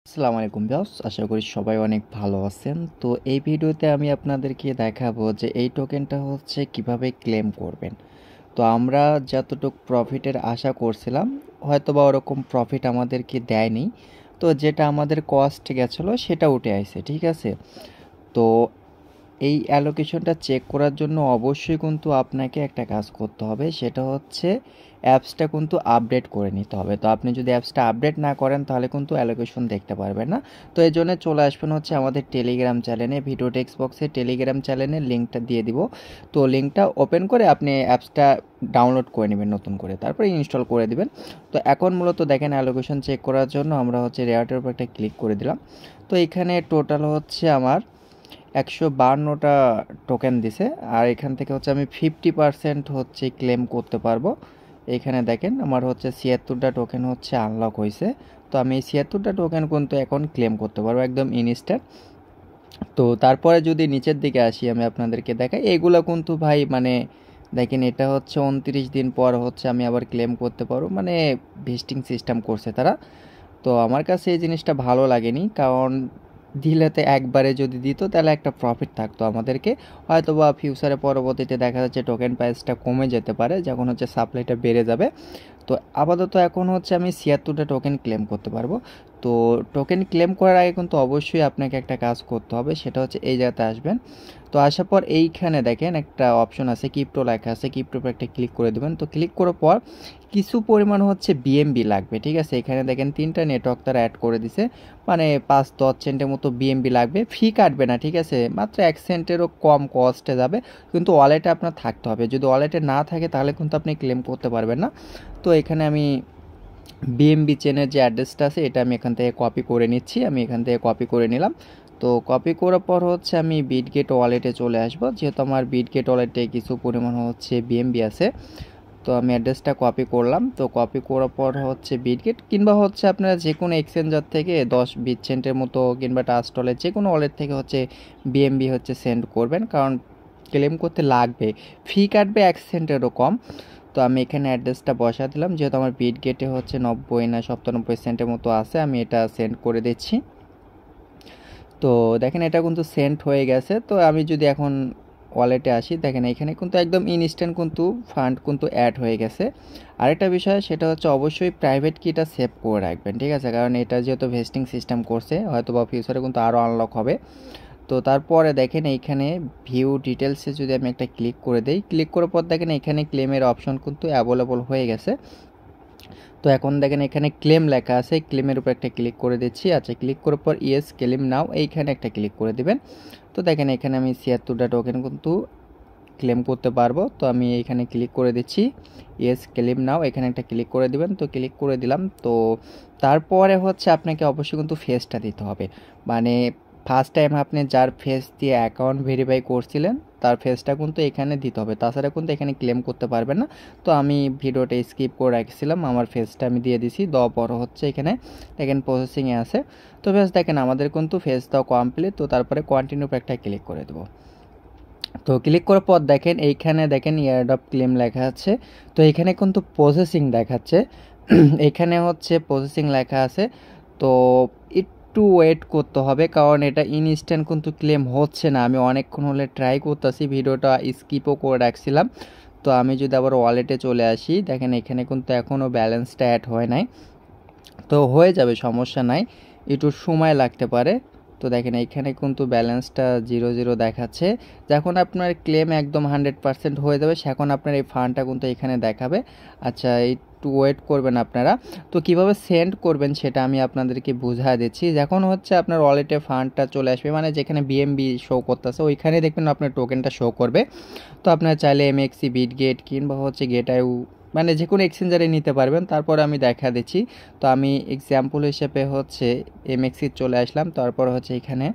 আসসালামু আলাইকুম ভিউয়ার্স, আশা করি সবাই অনেক ভালো আছেন। তো এই ভিডিওতে আমি আপনাদেরকে দেখাবো যে এই টোকেনটা হচ্ছে কিভাবে ক্লেম করবেন। তো আমরা যতটুকু প্রফিটের আশা করছিলাম হয়তোবা ওরকম প্রফিট আমাদেরকে দেয়নি। তো যেটা আমাদের কস্ট গেছিলো সেটা উঠে আইছে, ঠিক আছে। তো এই অ্যালোকেশনটা চেক করার জন্য অবশ্যই কিন্তু আপনাকে একটা কাজ করতে হবে, সেটা হচ্ছে অ্যাপসটা কিন্তু আপডেট করে নিতে হবে। তো আপনি যদি অ্যাপসটা আপডেট না করেন তাহলে কিন্তু অ্যালোকেশন দেখতে পারবেন না। তো এই জন্য চলে আসবেন হচ্ছে আমাদের টেলিগ্রাম চ্যানেলে, ভিডিও টেক্সট বক্সে টেলিগ্রাম চ্যানেলের লিঙ্কটা দিয়ে দিব। তো লিঙ্কটা ওপেন করে আপনি অ্যাপসটা ডাউনলোড করে নেবেন নতুন করে, তারপরে ইনস্টল করে দিবেন। তো এখন মূলত দেখেন অ্যালোকেশন চেক করার জন্য আমরা হচ্ছে রেয়ার্টের উপর একটা ক্লিক করে দিলাম। তো এখানে টোটাল হচ্ছে আমার 152টা টোকেন দিছে, আর এখান থেকে হচ্ছে আমি 50% হচ্ছে ক্লেম করতে পারবো। এখানে দেখেন আমার হচ্ছে 76টা টোকেন হচ্ছে আনলক হয়েছে। তো আমি এই 76টা টোকেন কিন্তু এখন ক্লেম করতে পারবো একদম ইনস্ট্যান্ট। তো তারপরে যদি নিচের দিকে আসি আমি আপনাদেরকে দেখাই, এগুলো কিন্তু ভাই মানে দেখেন এটা হচ্ছে 29 দিন পর হচ্ছে আমি আবার ক্লেম করতে পারবো, মানে ভেস্টিং সিস্টেম করছে তারা। তো আমার কাছে এই জিনিসটা ভালো লাগেনি, কারণ দিলেতে একবারে যদি দিত তাহলে একটা প্রফিট থাকতো আমাদেরকে। হয়তো বা ফিউচারে পরবর্তীতে দেখা যাচ্ছে টোকেন প্রাইসটা কমে যেতে পারে যখন হচ্ছে সাপ্লাইটা বেড়ে যাবে। তো আপাতত এখন হচ্ছে আমি 76টা টোকেন ক্লেম করতে পারবো। তো টোকেন ক্লেম করার আগে কিন্তু অবশ্যই আপনাকে একটা কাজ করতে হবে, সেটা হচ্ছে এই জায়গাতে আসবেন। তো আসার পর এইখানে দেখেন একটা অপশন আছে, ক্রিপ্টো লেখা আছে, ক্রিপ্টোর উপর একটা ক্লিক করে দেবেন। তো ক্লিক করার পর কিছু পরিমাণ হচ্ছে বিএমবি লাগবে, ঠিক আছে। এখানে দেখেন 3টা নেটওয়ার্ক তারা অ্যাড করে দিছে, মানে 5-10 সেন্টের মতো বিএমবি লাগবে। ফি কাটবে না, ঠিক আছে, মাত্র 1 সেন্টেরও কম কস্টে যাবে, কিন্তু ওয়ালেটে আপনার থাকতে হবে। যদি ওয়ালেটে না থাকে তাহলে কিন্তু আপনি ক্লেম করতে পারবেন না। তো এখানে আমি বিএমবি চেনের যে অ্যাড্রেসটা আছে এটা আমি এখান থেকে কপি করে নিচ্ছি, আমি এখান থেকে কপি করে নিলাম। তো কপি করার পর হচ্ছে আমি বিটগেট ওয়ালেটে চলে আসব, যেহেতু আমার বিটগেট ওয়ালেটে কিছু পরিমাণ হচ্ছে বিএমবি আছে। তো আমি অ্যাড্রেসটা কপি করলাম। তো কপি করার পর হচ্ছে বিটগেট কিংবা হচ্ছে আপনারা যে কোনো এক্সচেঞ্জার থেকে 10-20 সেন্টের মতো কিংবা ট্রাস্টওয়ালের যে কোনো ওয়ালেট থেকে হচ্ছে বিএমবি হচ্ছে সেন্ড করবেন, কারণ ক্লেম করতে লাগবে, ফি কাটবে 1 সেন্টেরও কম। তো আমি এখানে অ্যাড্রেসটা বসা দিলাম, যেহেতু আমার বিটগেটে হচ্ছে 90 না 97 সেন্টের মতো আছে, আমি এটা সেন্ড করে দিচ্ছি। তো দেখেন এটা কিন্তু সেন্ড হয়ে গেছে। তো আমি যদি এখন ওয়ালেটে আসি, দেখেন এখানে কিন্তু একদম ইনস্ট্যান্ট কিন্তু ফান্ড কিন্তু অ্যাড হয়ে গেছে। আরেকটা বিষয় সেটা হচ্ছে অবশ্যই প্রাইভেট কিটা সেভ করে রাখবেন, ঠিক আছে, কারণ এটা যেহেতু ভেস্টিং সিস্টেম করছে হয়তো বা ফিউচারে কিন্তু আরও আনলক হবে। তো তারপরে দেখেন এইখানে ভিউ ডিটেলসে যদি আমি একটা ক্লিক করে দেই, ক্লিক করার পর দেখেন এখানে ক্লেমের অপশন কিন্তু অ্যাভেলেবল হয়ে গেছে। তো এখন দেখেন এখানে ক্লেম লেখা আছে, ক্লেমের উপর একটা ক্লিক করে দিচ্ছি। আচ্ছা, ক্লিক করার পর ইয়েস ক্লেম নাও এইখানে একটা ক্লিক করে দিবেন। তো দেখেন এখানে আমি 76টা টোকেন কিন্তু ক্লেম করতে পারবো। তো আমি এইখানে ক্লিক করে দিচ্ছি, ইয়েস ক্লেম নাও এখানে একটা ক্লিক করে দিবেন। তো ক্লিক করে দিলাম। তো তারপরে হচ্ছে আপনাকে অবশ্যই কিন্তু ফেসটা দিতে হবে, মানে ফার্স্ট টাইম আপনি যার ফেস দিয়ে অ্যাকাউন্ট ভেরিফাই করছিলেন তার ফেসটা কিন্তু এখানে দিতে হবে, তাছাড়া কিন্তু এখানে ক্লেম করতে পারবেন না। তো আমি ভিডিওটা স্কিপ করে রাখছিলাম, আমার ফেসটা আমি দিয়ে দিছি, দেওয়ার পর হচ্ছে এখানে দেখেন প্রসেসিংয়ে আছে। তো ফেস দেখেন আমাদের কিন্তু ফেস দেওয়া কমপ্লিট। তো তারপরে কন্টিনিউ একটা ক্লিক করে দেবো। তো ক্লিক করার পর দেখেন এইখানে দেখেন ইয়ারড্রপ ক্লেম লেখা আছে। তো এখানে কিন্তু প্রসেসিং দেখাচ্ছে এখানে হচ্ছে প্রসেসিং লেখা আছে। তো একটু ওয়েট করতে হবে, কারণ এটা ইনস্ট্যান্ট কিন্তু ক্লেম হচ্ছে না। আমি অনেকক্ষণ হলে ট্রাই করতেছি, ভিডিওটা স্কিপও করে রাখছিলাম। তো আমি যদি আবার ওয়ালেটে চলে আসি, দেখেন এখানে কিন্তু এখনও ব্যালেন্সটা অ্যাড হয় নাই। তো হয়ে যাবে, সমস্যা নাই, একটু সময় লাগতে পারে। তো দেখেন এইখানে কিন্তু ব্যালেন্সটা 0 দেখাচ্ছে। যখন আপনার ক্লেম একদম 100% হয়ে যাবে সেখন আপনার এই ফান্ডটা কিন্তু এখানে দেখাবে। আচ্ছা, একটু ওয়েট করবেন আপনারা। তো কিভাবে সেন্ড করবেন সেটা আমি আপনাদেরকে বুঝিয়ে দিচ্ছি। যখন হচ্ছে আপনার ওয়ালেটে ফান্ডটা চলে আসবে, মানে যেখানে বিএমবি শো করতেছে ওইখানে দেখবেন আপনার টোকেনটা শো করবে। তো আপনারা চাইলে এমএক্সি, বিটগেট কিংবা হচ্ছে গেটআইউ, মানে যে কোনো এক্সচেঞ্জারে নিতে পারবেন। তারপর আমি দেখা দিচ্ছি। তো আমি এক্সাম্পল হিসেবে হচ্ছে এমএক্সি চলে আসলাম। তারপর হচ্ছে এখানে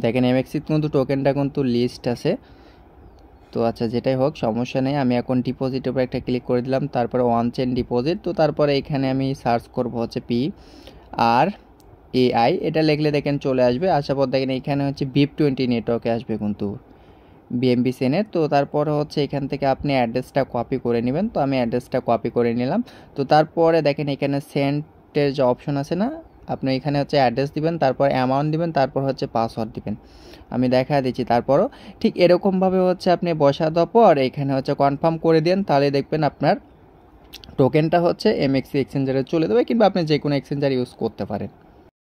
দেখেন এমএক্সি কিন্তু টোকেনটা কিন্তু লিস্ট আছে। তো আচ্ছা, যেটাই হোক সমস্যা নেই, আমি এখন ডিপোজিটের উপর একটা ক্লিক করে দিলাম, তারপরে ওয়ান চেন ডিপোজিট। তো তারপরে এখানে আমি সার্চ করব হচ্ছে PRAI, এটা লিখলে দেখেন চলে আসবে। আসার পর দেখেন এখানে হচ্ছে BIP20 নেটওয়ার্কে আসবে কিন্তু বিএমবি সেনের। তো তারপরে হচ্ছে এখান থেকে আপনি অ্যাড্রেসটা কপি করে নেবেন। তো আমি অ্যাড্রেসটা কপি করে নিলাম। তো তারপরে দেখেন এখানে সেন্টের যে অপশন আছে না, আপনি এখানে হচ্ছে অ্যাড্রেস দিবেন, তারপর অ্যামাউন্ট দিবেন, তারপর হচ্ছে পাসওয়ার্ড দিবেন। আমি দেখা দিচ্ছি। তারপরও ঠিক এরকমভাবে হচ্ছে আপনি বসা দেওয়ার পর এখানে হচ্ছে কনফার্ম করে দেন, তাহলে দেখবেন আপনার টোকেনটা হচ্ছে এমএক্সি এক্সচেঞ্জারে চলে যাবে, কিংবা আপনি যে কোনো এক্সচেঞ্জার ইউজ করতে পারেন।